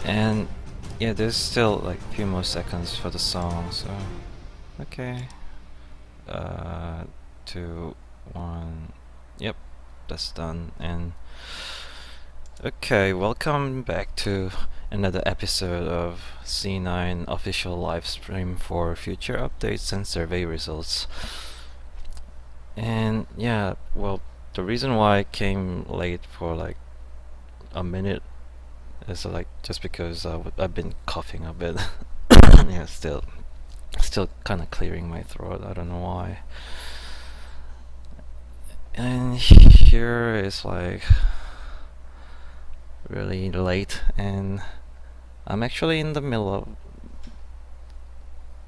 And yeah, there's still like a few more seconds for the song, so okay. 2, 1. Yep, that's done. And okay, welcome back to another episode of C9 official live stream for future updates and survey results. And yeah, well, the reason why I came late for like a minute is like just because I've been coughing a bit. Yeah, still kind of clearing my throat. I don't know why. And here is like really late, and I'm actually in the middle of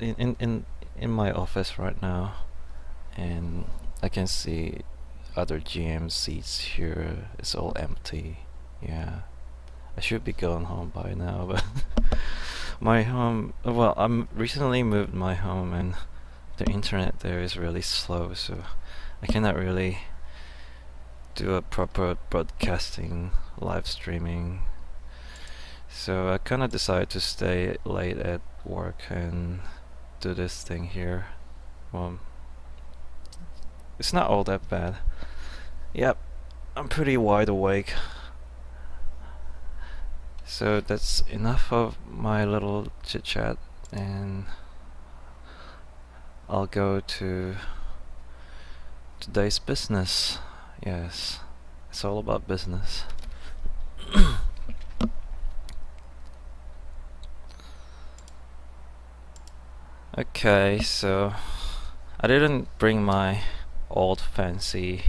in my office right now, and I can see other GM seats here. It's all empty. Yeah, I should be going home by now, but my home. Well, I'm recently moved my home, and the internet there is really slow, so I cannot really do a proper broadcasting, live streaming. So I kind of decided to stay late at work and do this thing here. Well, it's not all that bad. Yep, I'm pretty wide awake. So that's enough of my little chit chat, and I'll go to today's business. Yes, it's all about business. Okay, so I didn't bring my old fancy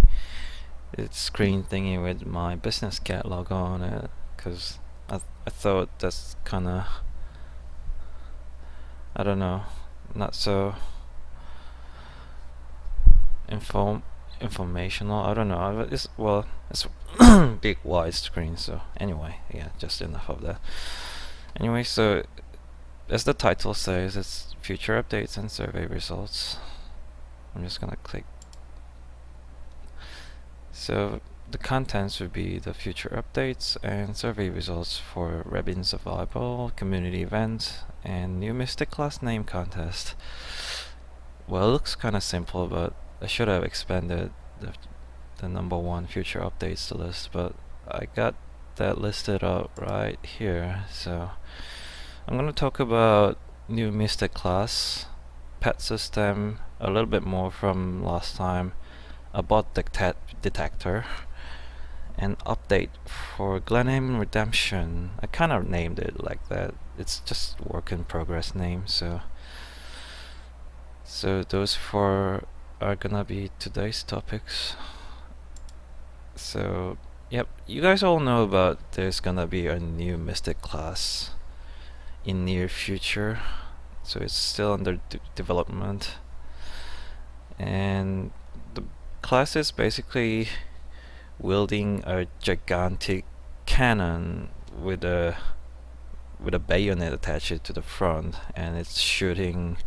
screen thingy with my business catalog on it, because I thought that's kinda, I don't know, not so informational. I don't know. It's big wide screen. So anyway, yeah, just enough of that. Anyway, so as the title says, it's future updates and survey results. I'm just gonna click. So the contents would be the future updates and survey results for Rabbin Survival, community event, and new Mystic class name contest. Well, it looks kind of simple, but I should have expanded the number 1 future updates to list, but I got that listed up right here. So I'm gonna talk about new Mystic class, pet system, a little bit more from last time, a bot detector, and update for Glenheim Redemption. I kind of named it like that. It's just work in progress name. So those 4 are gonna be today's topics. So yep, you guys all know about there's gonna be a new Mystic class in near future. So it's still under development, and the class is basically wielding a gigantic cannon with a bayonet attached to the front, and it's shooting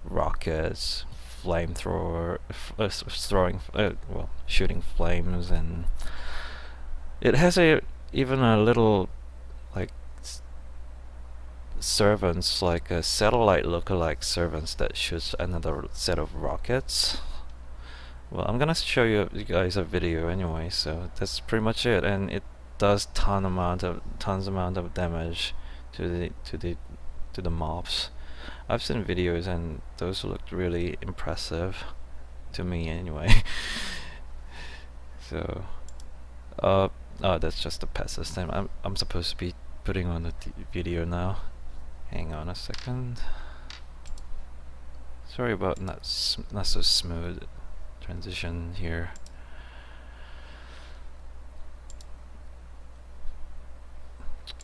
rockets, flamethrower, shooting flames, and it has even a little like servants, like a satellite lookalike servants that shoots another set of rockets. Well, I'm gonna show you guys a video anyway, so that's pretty much it, and it does tons amount of damage to the mobs. I've seen videos and those looked really impressive to me anyway. So oh, that's just the pet system. I'm supposed to be putting on the video now. Hang on a second. Sorry about not so smooth transition here.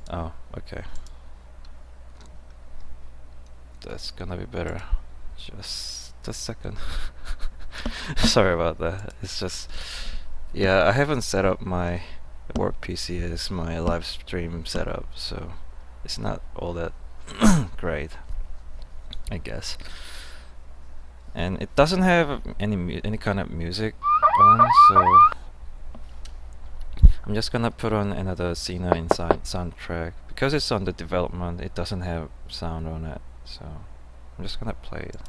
Oh, okay. That's gonna be better. Just a second. Sorry about that. It's just, yeah, I haven't set up my work PC as my live stream setup, so it's not all that great, I guess. And it doesn't have any kind of music on, so I'm just gonna put on another C9 soundtrack because it's on the development, it doesn't have sound on it, so I'm just gonna play it.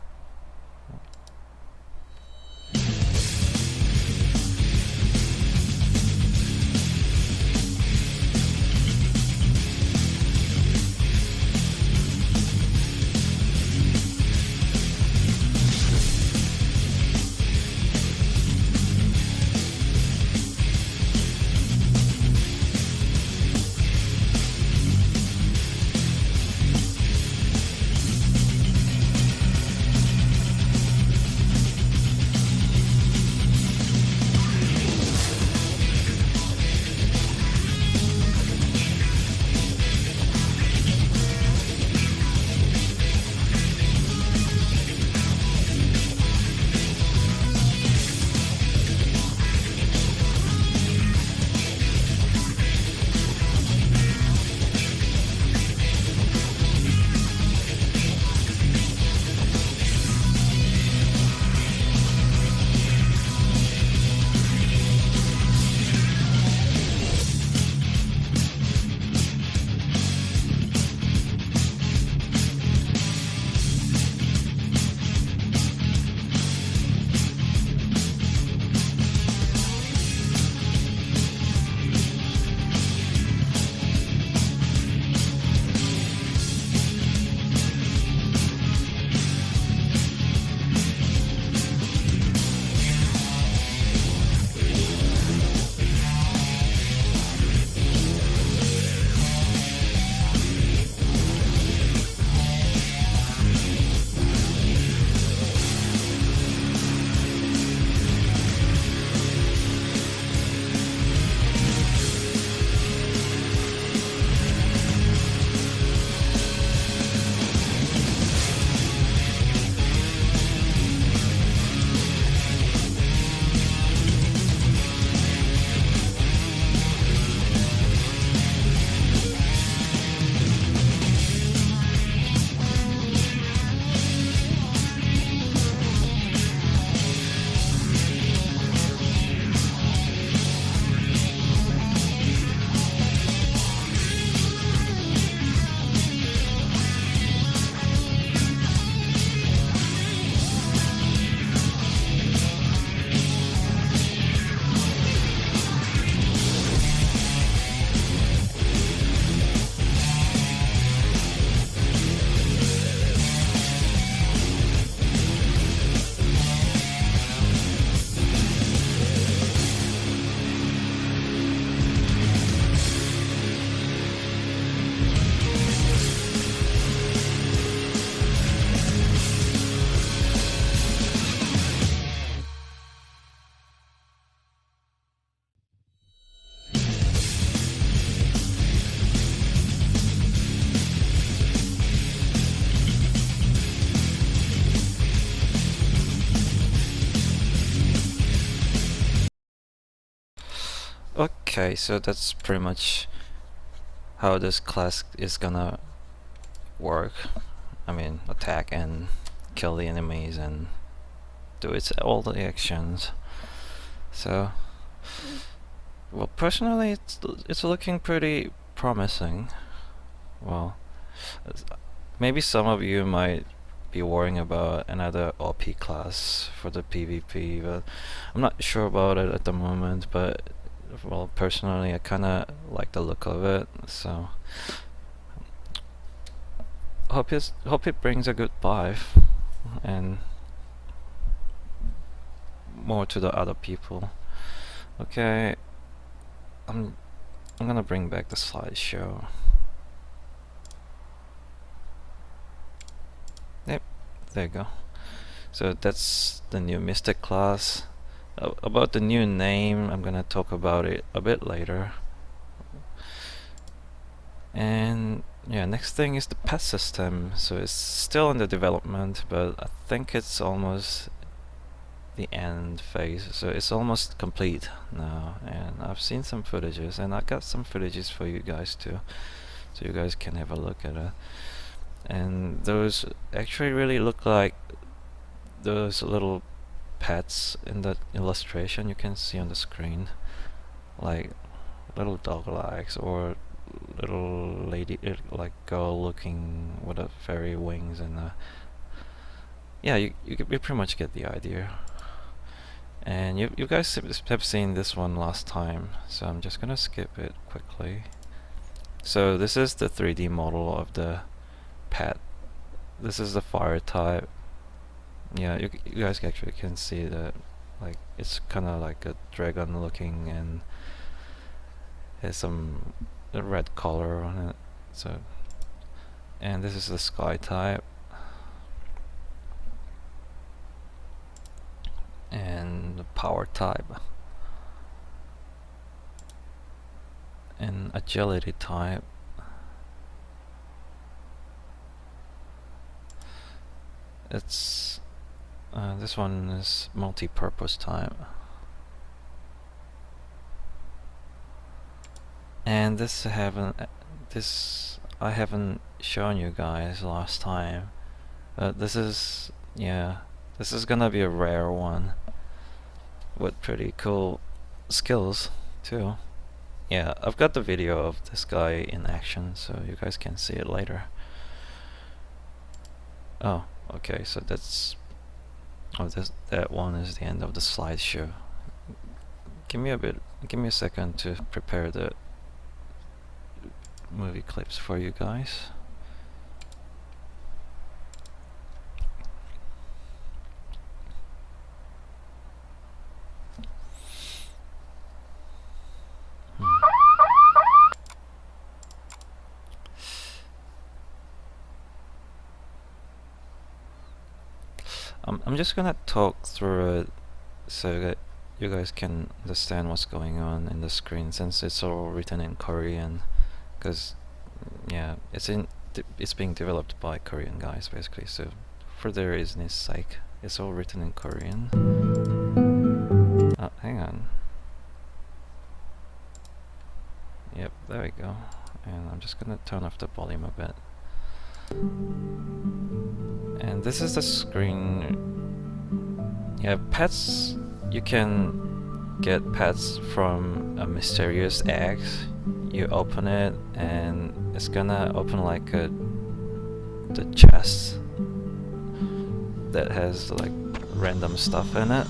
Okay, so that's pretty much how this class is gonna work. I mean, attack and kill the enemies and do its all the actions. So, well, personally, it's looking pretty promising. Well, maybe some of you might be worrying about another OP class for the PvP, but I'm not sure about it at the moment. But well, personally, I kind of like the look of it, so hope it brings a good vibe and more to the other people. Okay, I'm gonna bring back the slideshow. Yep, there you go. So that's the new Mystic class. About the new name, I'm gonna talk about it a bit later. And yeah, next thing is the pet system. So it's still in the development, but I think it's almost the end phase, so it's almost complete now. And I've seen some footages, and I got some footages for you guys too, so you guys can have a look at it. And those actually really look like those little pets in that illustration you can see on the screen, like little dog legs or little lady, like girl looking with a fairy wings, and yeah, you pretty much get the idea. And you guys have seen this one last time, so I'm just gonna skip it quickly. So this is the 3D model of the pet. This is the fire type. Yeah, you guys actually can see that, like, it's kind of like a dragon looking, and has some red color on it. So, and this is the sky type, and the power type, and agility type. It's this one is multi-purpose type, and this I haven't shown you guys last time. This is, yeah, this is gonna be a rare one with pretty cool skills too. Yeah, I've got the video of this guy in action, so you guys can see it later. Oh, okay, so that's, oh, that one is the end of the slideshow. Give me a second to prepare the movie clips for you guys. I'm just gonna talk through it so that you guys can understand what's going on in the screen, since it's all written in Korean, because yeah, it's being developed by Korean guys basically, so for their easiness sake, it's all written in Korean. Hang on. Yep, there we go. And I'm just gonna turn off the volume a bit. And this is the screen. Yeah, pets, you can get pets from a mysterious egg. You open it and it's gonna open like the chest that has like random stuff in it.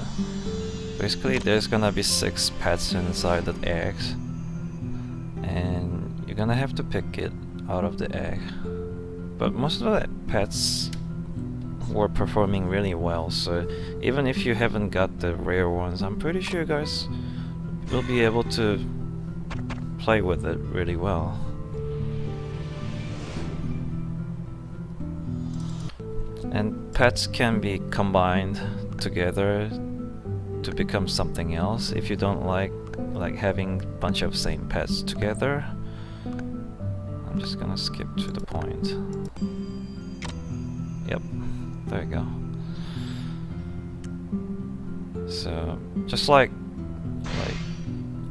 Basically there's gonna be 6 pets inside the eggs, and you're gonna have to pick it out of the egg. But most of the pets were performing really well, so even if you haven't got the rare ones, I'm pretty sure you guys will be able to play with it really well. And pets can be combined together to become something else if you don't like having a bunch of same pets together. I'm just gonna skip to the point. Yep, there you go. So just like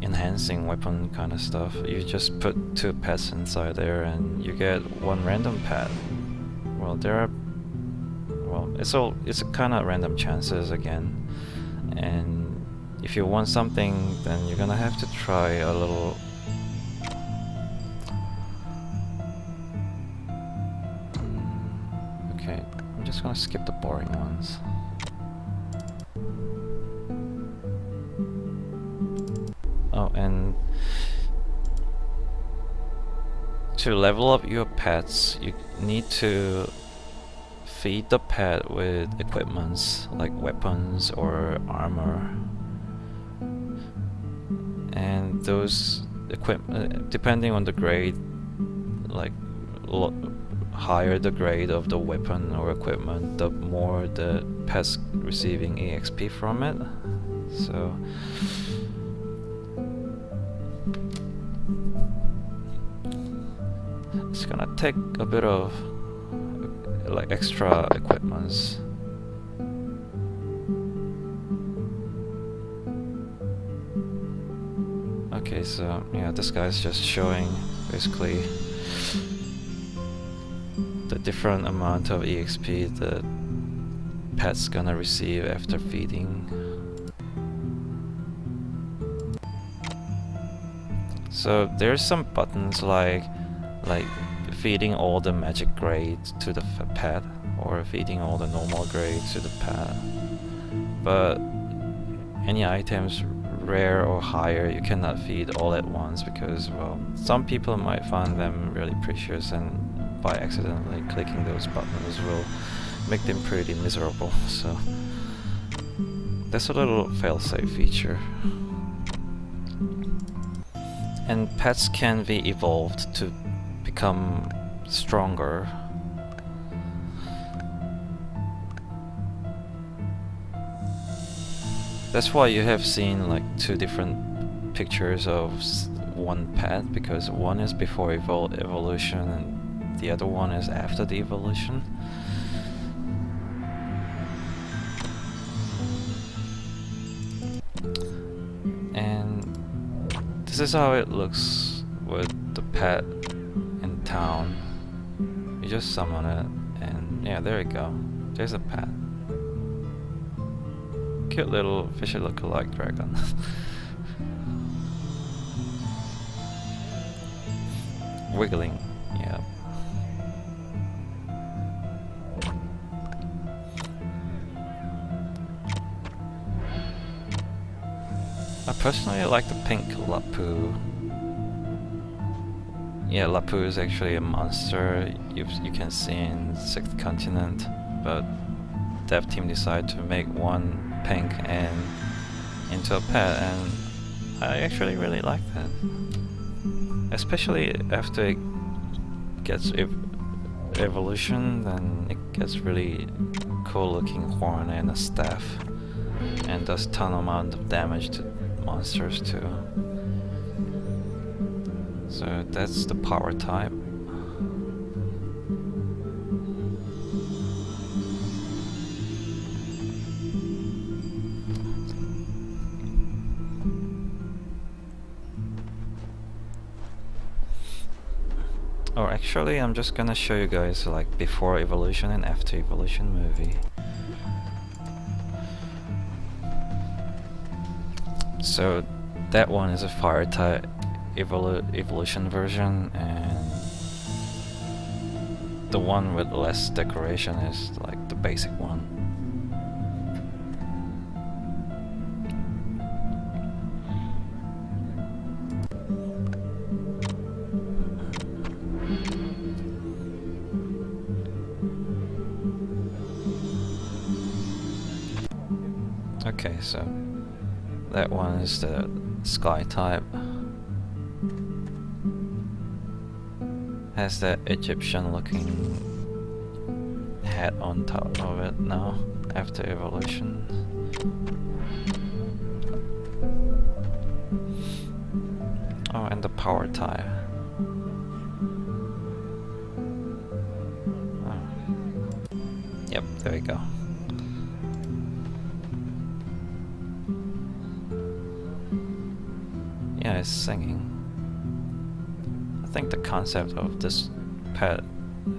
enhancing weapon kind of stuff, you just put 2 pets inside there and you get 1 random pet. Well, it's a kind of random chances again, and if you want something, then you're gonna have to try a little. Okay, I'm just gonna skip the boring ones. Oh, and to level up your pets, you need to feed the pet with equipments like weapons or armor, and those equipment, depending on the grade, like higher the grade of the weapon or equipment, the more the pet's receiving EXP from it. So it's gonna take a bit of like extra equipments. Okay, so yeah, this guy's just showing basically the different amount of EXP the pet's gonna receive after feeding. So there's some buttons like like feeding all the magic grades to the pet, or feeding all the normal grades to the pet. But any items rare or higher you cannot feed all at once, because, well, some people might find them really precious, and by accidentally clicking those buttons will make them pretty miserable. So that's a little fail-safe feature. And pets can be evolved to become stronger. That's why you have seen like two different pictures of one pet, because one is before evolution and the other one is after the evolution. And this is how it looks with the pet in town. You just summon it, and yeah, there you go. There's a pet. Cute little fishy look-alike dragon. Wiggling, yeah. I personally like the pink Lapu. Yeah, Lapu is actually a monster you can see in 6th Continent, but dev team decided to make one pink and into a pet, and I actually really like that. Especially after it gets evolution, then it gets really cool looking horn and a staff, and does ton amount of damage to monsters too. So that's the power type. Or actually, I'm just gonna show you guys like before evolution and after evolution movie. So that one is a fire type evolution version, and the one with less decoration is like the basic one. Okay, so that one is the sky type. Has that Egyptian looking hat on top of it now, after evolution. Oh, and the power type. Oh. Yep, there we go. Yeah, it's singing. I think the concept of this pet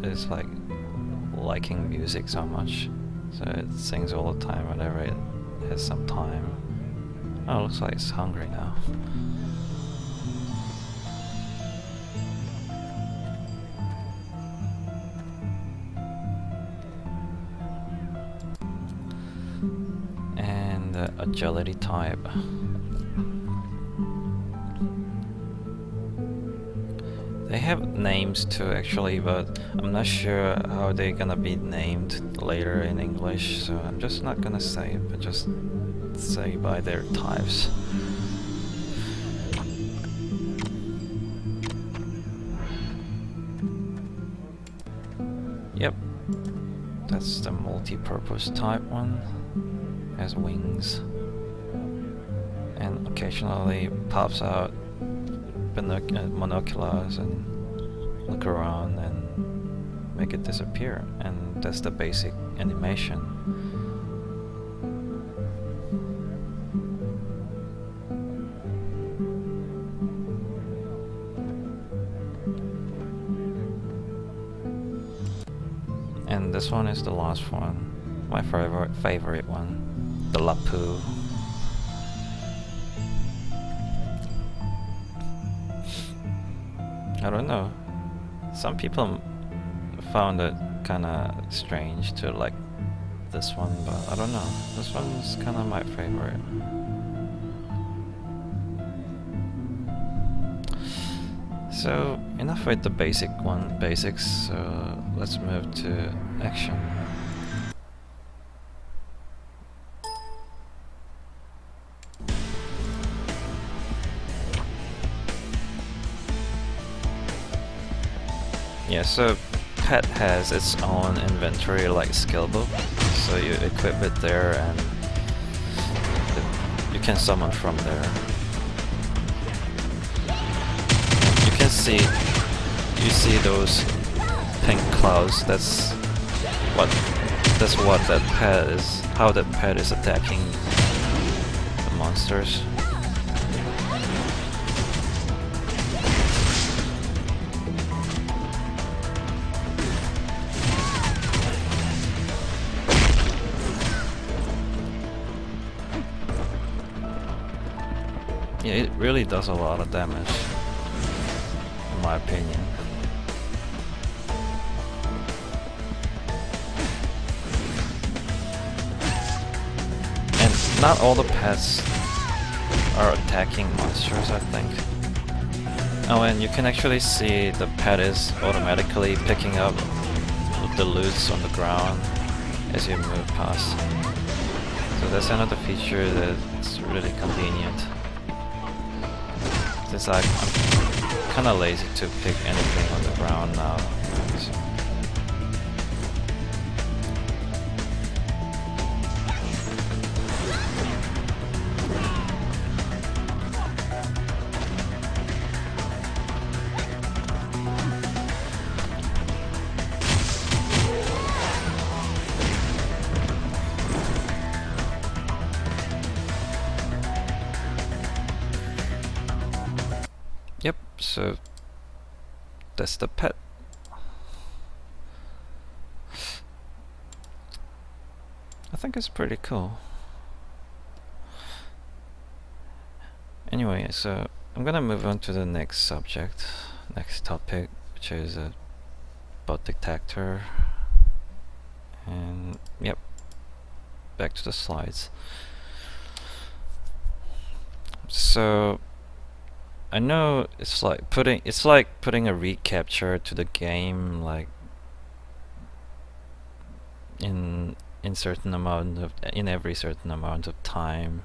is like liking music so much, so it sings all the time whenever it has some time. Oh, it looks like it's hungry now. And the agility type. They have names too actually, but I'm not sure how they're gonna be named later in English, so I'm just not gonna say it, but just say by their types. Yep, that's the multi-purpose type one. Has wings, and occasionally pops out monoculars and look around and make it disappear, and that's the basic animation. And this one is the last one, my favorite one, the Lapu. I don't know. Some people found it kinda strange to like this one, but I don't know. This one's kinda my favorite. So enough with the basics, so let's move to action. Yeah, so pet has its own inventory like skill book, so you equip it there and you can summon from there. You see those pink clouds. That's what that pet is. How that pet is attacking the monsters. Yeah, it really does a lot of damage, in my opinion. And not all the pets are attacking monsters, I think. Oh, and you can actually see the pet is automatically picking up the loots on the ground as you move past. So that's another feature that's really convenient. Since I'm kinda lazy to pick anything on the ground now. So. Yep, so that's the pet. I think it's pretty cool. Anyway, so I'm gonna move on to the next topic, which is a bot detector. And yep, back to the slides. So I know it's like putting a recapture to the game, like in every certain amount of time,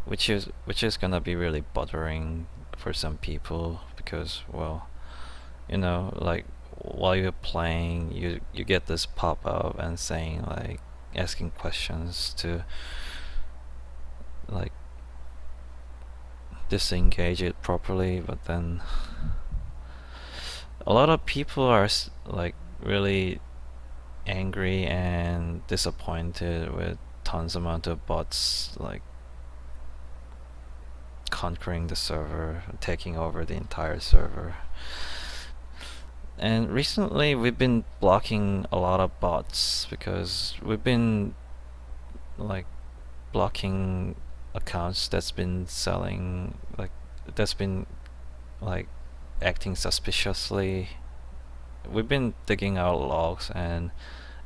which is gonna be really bothering for some people because, well, you know, like while you're playing, you get this pop up and saying like asking questions to like disengage it properly, but then a lot of people are like really angry and disappointed with tons amount of bots like conquering the server, taking over the entire server. And recently we've been blocking a lot of bots because we've been like blocking accounts that's been acting suspiciously. We've been digging out logs and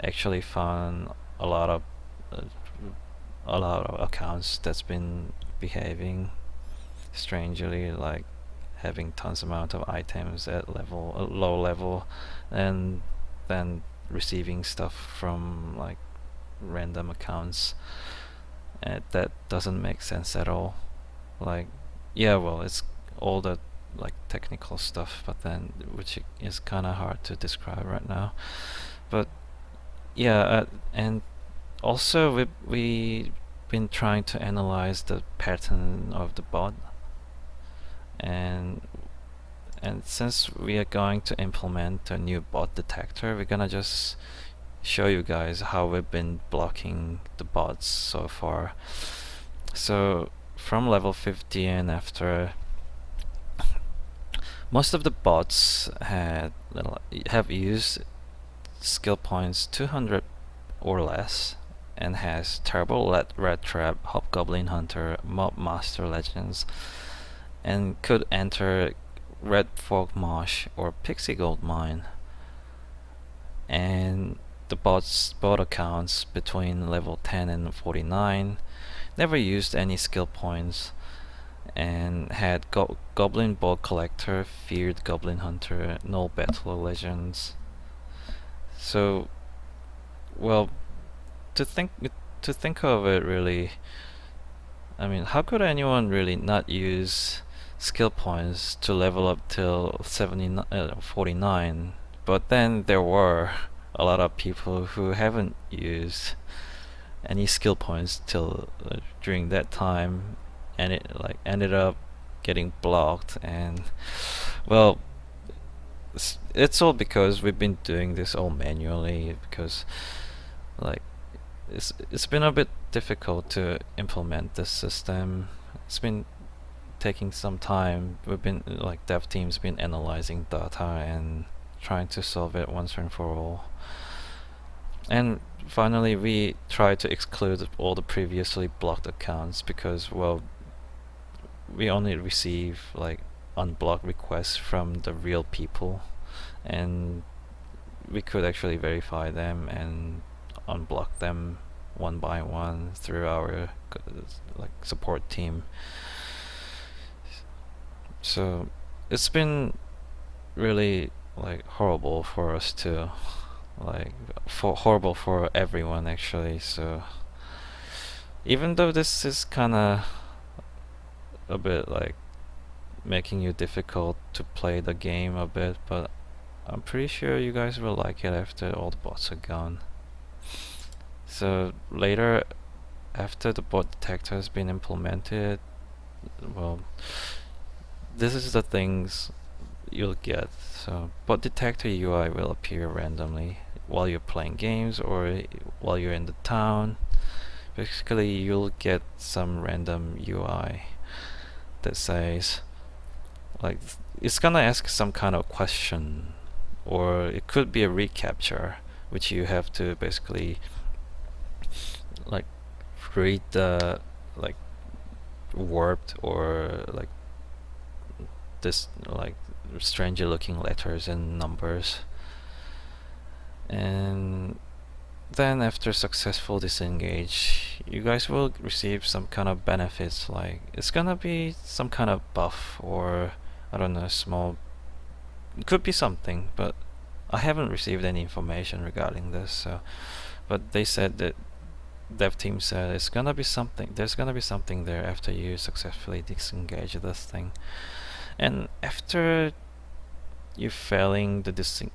actually found a lot of accounts that's been behaving strangely, like having tons amount of items at low level, and then receiving stuff from like random accounts. And that doesn't make sense at all. Like, yeah, well, it's all the like technical stuff, but then which is kind of hard to describe right now. But yeah, and also we've been trying to analyze the pattern of the bot, and since we are going to implement a new bot detector, we're gonna just show you guys how we've been blocking the bots so far. So from level 50 and after, most of the bots have used skill points 200 or less and has Terrible Rat Trap, Hobgoblin Hunter, Mob Master Legends, and could enter Red Fog Marsh or Pixie Gold Mine. and the bot accounts between level 10 and 49 never used any skill points and had Goblin Ball Collector, Feared Goblin Hunter, no Battle Legends. So, well, to think to think of it really, I mean, how could anyone really not use skill points to level up till 49? But then there were a lot of people who haven't used any skill points till during that time, and it like ended up getting blocked. And well, it's all because we've been doing this all manually, because like it's been a bit difficult to implement this system. It's been taking some time. We've been like dev teams been analyzing data and trying to solve it once and for all. And finally we tried to exclude all the previously blocked accounts, because well, we only receive like unblocked requests from the real people, and we could actually verify them and unblock them one by one through our like support team. So it's been really like horrible for us to like horrible for everyone actually. So even though this is kind of a bit like making you difficult to play the game a bit, but I'm pretty sure you guys will like it after all the bots are gone. So later, after the bot detector has been implemented, well, this is the things you'll get. So bot detector UI will appear randomly while you're playing games or while you're in the town. Basically, you'll get some random UI that says like it's gonna ask some kind of question, or it could be a reCAPTCHA, which you have to basically like read the like warped or like this like stranger looking letters and numbers. And then after successful disengage, you guys will receive some kind of benefits, like it's gonna be some kind of buff, or I don't know, small, it could be something, but I haven't received any information regarding this. So but they said that dev team said it's gonna be something, there's gonna be something there after you successfully disengage this thing. And after you failing disengaging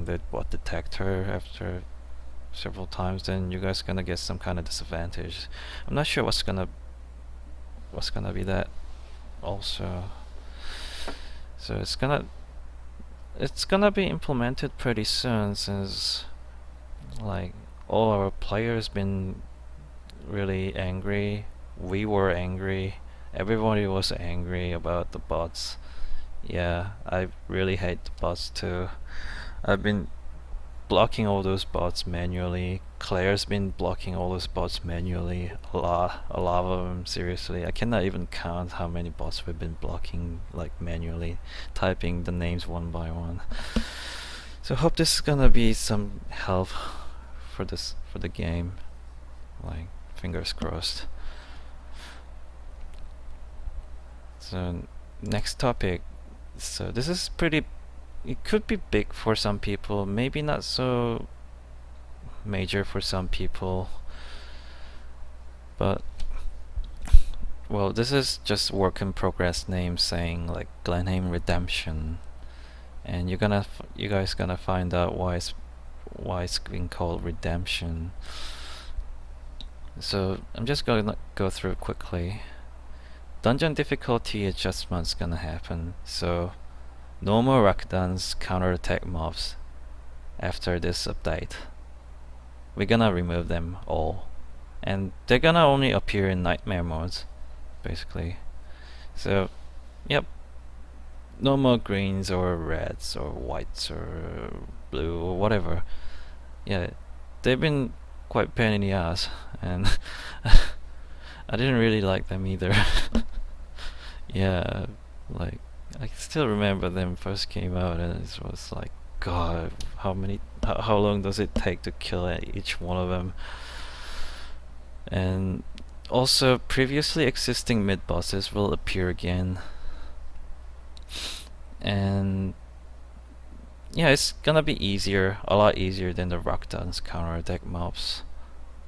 the bot detector after several times, then you guys gonna get some kind of disadvantage. I'm not sure what's gonna be that also. So it's gonna be implemented pretty soon, since like all our players been really angry. We were angry. Everybody was angry about the bots. Yeah, I really hate the bots too. I've been blocking all those bots manually. Claire's been blocking all those bots manually. A lot of them, seriously. I cannot even count how many bots we've been blocking like manually, typing the names one by one. So hope this is gonna be some help for the game. Like fingers crossed. So next topic. So this is pretty, it could be big for some people, maybe not so major for some people, but well, this is just work in progress name saying like Glenheim Redemption, and you guys gonna find out why it's being called Redemption. So I'm just gonna go through quickly. Dungeon difficulty adjustments gonna happen, so no more Rakudans counterattack mobs after this update. We're gonna remove them all, and they're gonna only appear in nightmare modes, basically. So, yep, no more greens or reds or whites or blue or whatever. Yeah, they've been quite pain in the ass, and I didn't really like them either. Yeah, like I still remember them first came out, and it was like, God, how long does it take to kill each one of them? And also, previously existing mid bosses will appear again, and yeah, it's gonna be easier, a lot easier than the Rock Dance counter attack mobs,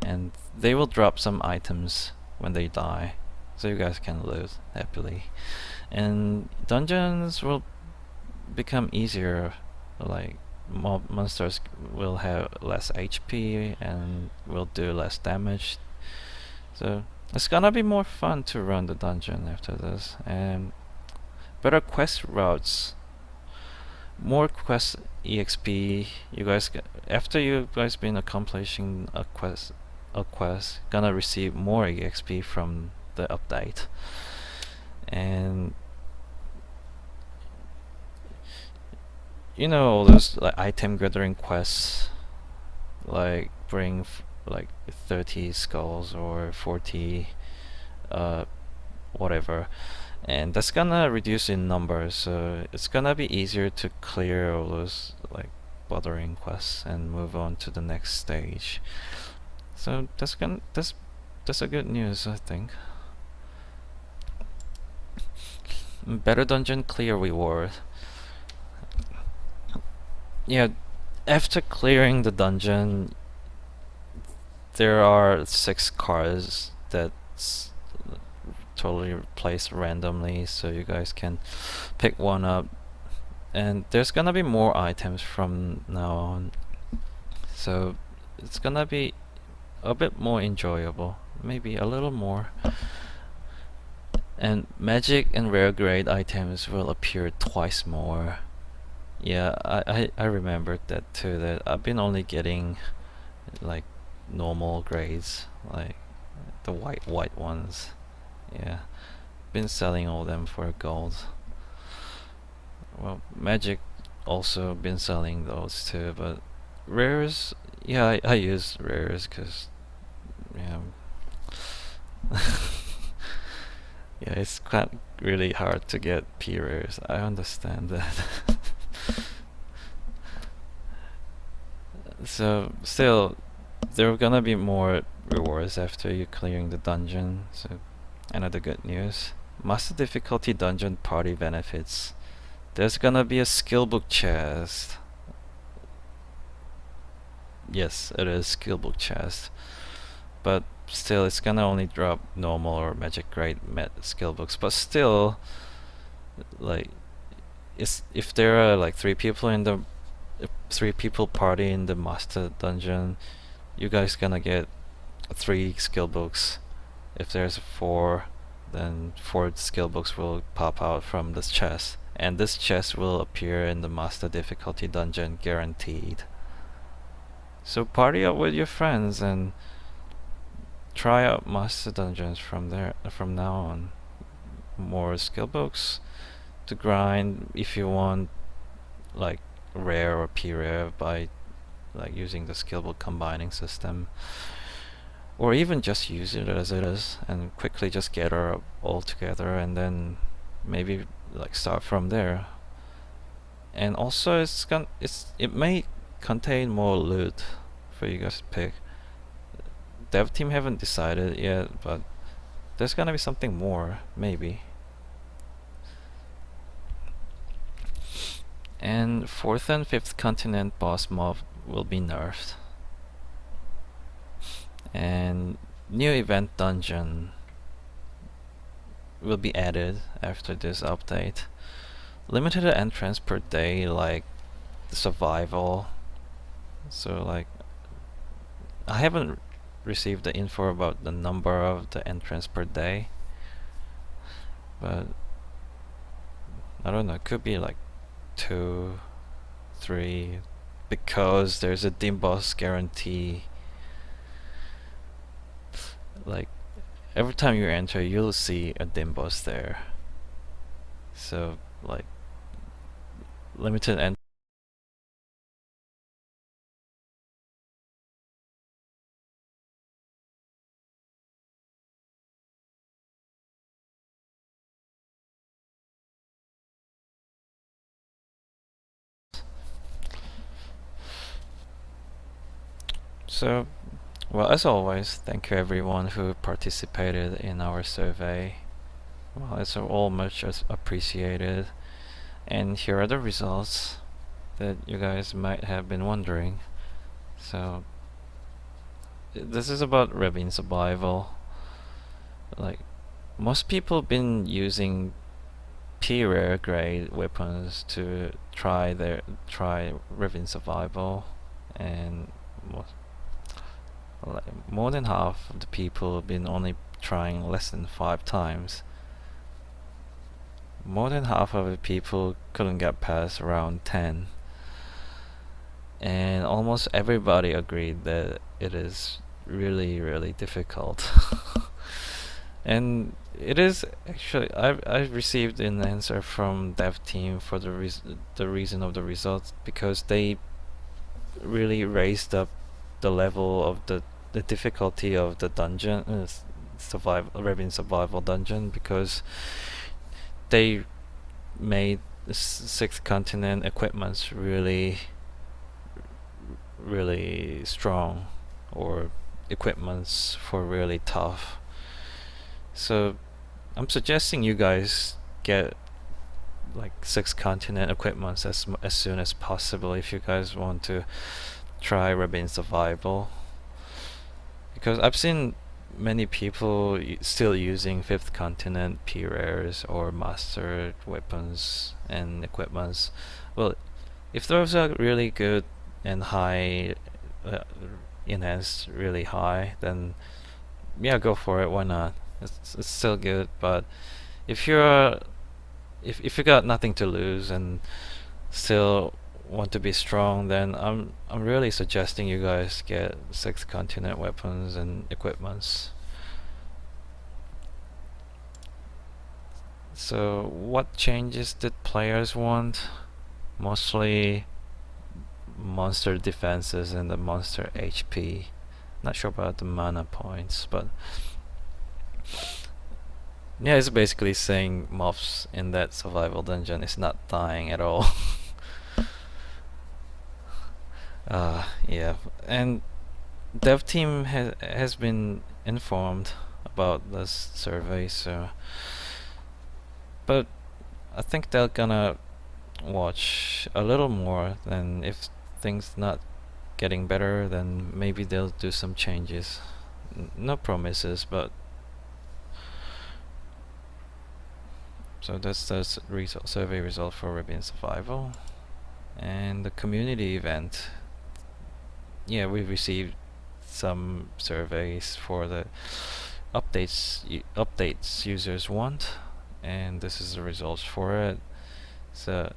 and they will drop some items when they die, so you guys can loot happily. And dungeons will become easier, like monsters will have less HP and will do less damage, so it's gonna be more fun to run the dungeon after this. And better quest routes, more quest EXP. After you guys been accomplishing a quest gonna receive more EXP from the update. And you know, all those like item gathering quests, like bring like 30 skulls or 40 uh whatever, and that's gonna reduce in numbers, so it's gonna be easier to clear all those like bothering quests and move on to the next stage. So that's a good news, I think. Better dungeon clear reward. Yeah, after clearing the dungeon, there are 6 cars that's totally placed randomly, so you guys can pick one up. And there's gonna be more items from now on, so it's gonna be a bit more enjoyable, maybe a little more. And magic and rare grade items will appear twice more. Yeah, I remembered that too, that I've been only getting like normal grades, like the white ones. Yeah, been selling all them for gold. Well, magic also been selling those too, but rares, yeah, I use rares because yeah. Yeah, it's quite really hard to get P rares. I understand that. So still, there are gonna be more rewards after you clearing the dungeon. So another good news: Master difficulty dungeon party benefits. There's gonna be a skill book chest. Yes, it is skill book chest, but still, it's gonna only drop normal or magic grade skill books. But still, like, if there are like 3 people party in the master dungeon, you guys gonna get 3 skill books. If there's 4, then 4 skill books will pop out from this chest, and this chest will appear in the master difficulty dungeon guaranteed. So party up with your friends and try out master dungeons from now on. More skill books to grind if you want, like rare or P rare, by like using the skill book combining system, or even just use it as it is and quickly just get her all together and then maybe like start from there. And also it may contain more loot for you guys to pick. Dev team haven't decided yet, but there's gonna be something more, maybe. And 4th and 5th continent boss mob will be nerfed. And new event dungeon will be added after this update. Limited entrance per day, like the survival. So like, I haven't received the info about the number of the entrance per day, but I don't know, it could be like 2, 3, because there's a dim boss guarantee. Like, every time you enter, you'll see a dim boss there. So like, limited entrance So, well, as always, thank you everyone who participated in our survey. Well, it's all much appreciated. And here are the results that you guys might have been wondering. So, this is about Ravine survival. Like, most people been using P-rare grade weapons to try Ravine survival, and more than half of the people have been only trying less than 5 times. More than half of the people couldn't get past round 10. And almost everybody agreed that it is really, really difficult. And it is actually, I've received an answer from dev team for the reason of the results, because they really raised up the level of the difficulty of the dungeon, Ravine survival dungeon, because they made the sixth continent equipments really strong, or equipments for really tough. So I'm suggesting you guys get like 6 continent equipments as soon as possible if you guys want to try Ravine survival, because I've seen many people still using 5th continent P-rares or mastered weapons and equipments. Well, if those are really good and high, enhanced really high, then yeah, go for it, why not? It's still good. But if you're if you got nothing to lose and still want to be strong, then I'm really suggesting you guys get 6 continent weapons and equipments. So what changes did players want? Mostly monster defenses and the monster HP. Not sure about the mana points, but yeah, it's basically saying mobs in that survival dungeon is not dying at all. Yeah, and dev team has been informed about this survey, so but I think they're gonna watch a little more, then if things not getting better, then maybe they'll do some changes. No promises, but so that's the survey result for Ravine survival. And the community event, yeah, we received some surveys for the updates users want, and this is the results for it. So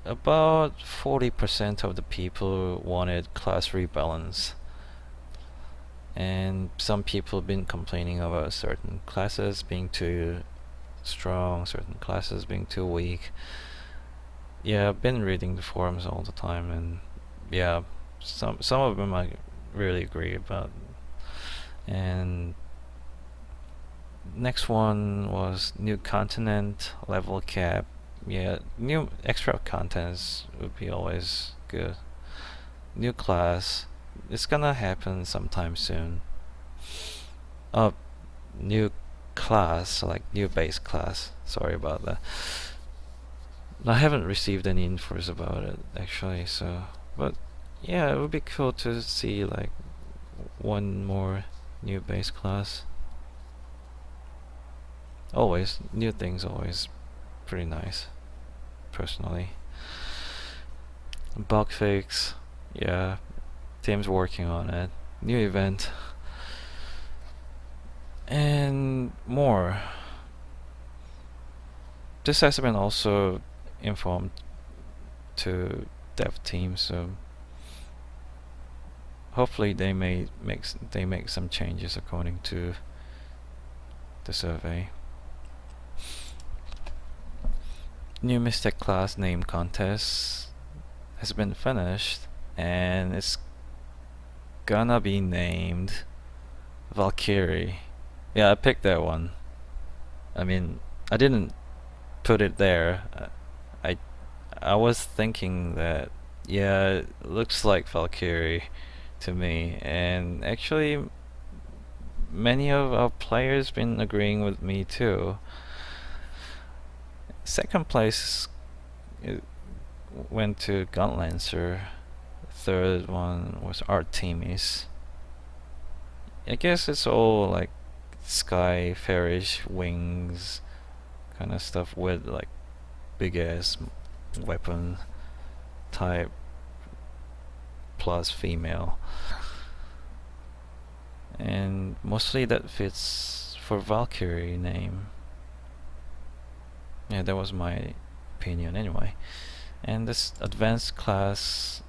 about 40% of the people wanted class rebalance, and some people have been complaining about certain classes being too strong, certain classes being too weak. Yeah, I've been reading the forums all the time, and yeah, some of them I really agree about. And next one was new continent, level cap. Yeah, new extra contents would be always good. New class, it's gonna happen sometime soon. New class, like new base class. Sorry about that. I haven't received any infos about it actually, so but yeah, it would be cool to see like one more new base class. Always new things, always pretty nice, personally. Bug fix, yeah, team's working on it. New event and more. This has been also informed to dev team, so hopefully they make some changes according to the survey. New Mystic class name contest has been finished, and it's gonna be named Valkyrie. Yeah, I picked that one. I mean, I didn't put it there. I was thinking that Yeah, it looks like Valkyrie to me, and actually many of our players been agreeing with me too. Second place went to Gunlancer. Third one was Artemis. I guess it's all like sky fairish wings kind of stuff with like big ass weapon type plus female. And mostly that fits for Valkyrie name. Yeah, that was my opinion anyway. And this advanced class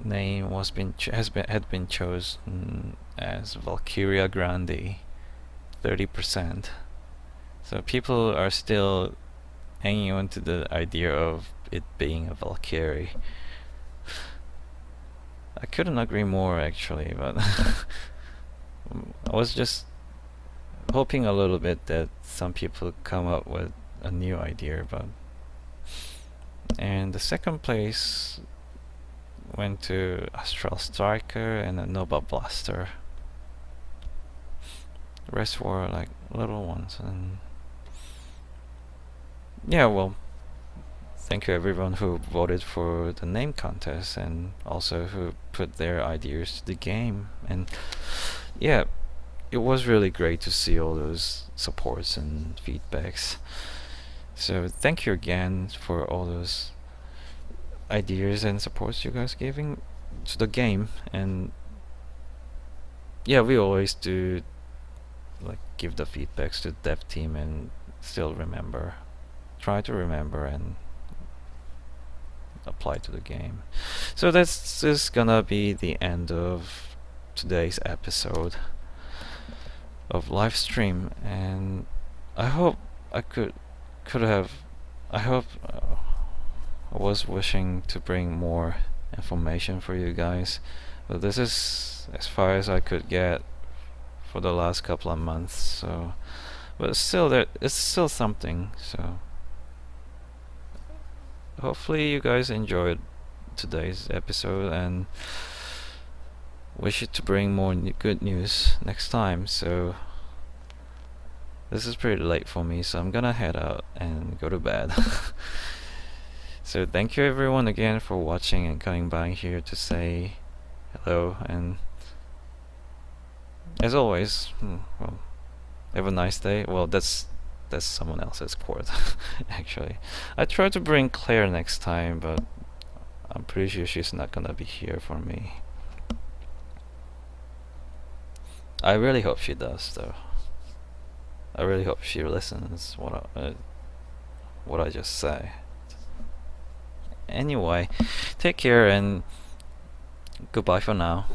name had been chosen as Valkyria Grande, 30%. So people are still hanging on to the idea of it being a Valkyrie. I couldn't agree more actually, but I was just hoping a little bit that some people come up with a new idea, but and the second place went to Astral Striker and a Nova Blaster. The rest were like little ones, and yeah, well, thank you everyone who voted for the name contest and also who put their ideas to the game. And yeah, it was really great to see all those supports and feedbacks. So thank you again for all those ideas and supports you guys giving to the game. And yeah, we always do like give the feedbacks to the dev team and still try to remember and apply to the game. So that's just gonna be the end of today's episode of live stream, and I hope I could have I hope I was wishing to bring more information for you guys, but this is as far as I could get for the last couple of months. So, but still, it's still something. So, hopefully, you guys enjoyed today's episode, and wish it to bring more good news next time. So, this is pretty late for me, so I'm gonna head out and go to bed. So thank you everyone again for watching and coming by here to say hello, and as always, well, have a nice day. Well, that's someone else's quote. Actually, I tried to bring Claire next time, but I'm pretty sure she's not gonna be here for me. I really hope she does, though. I really hope she listens what I just say. Anyway, take care and goodbye for now.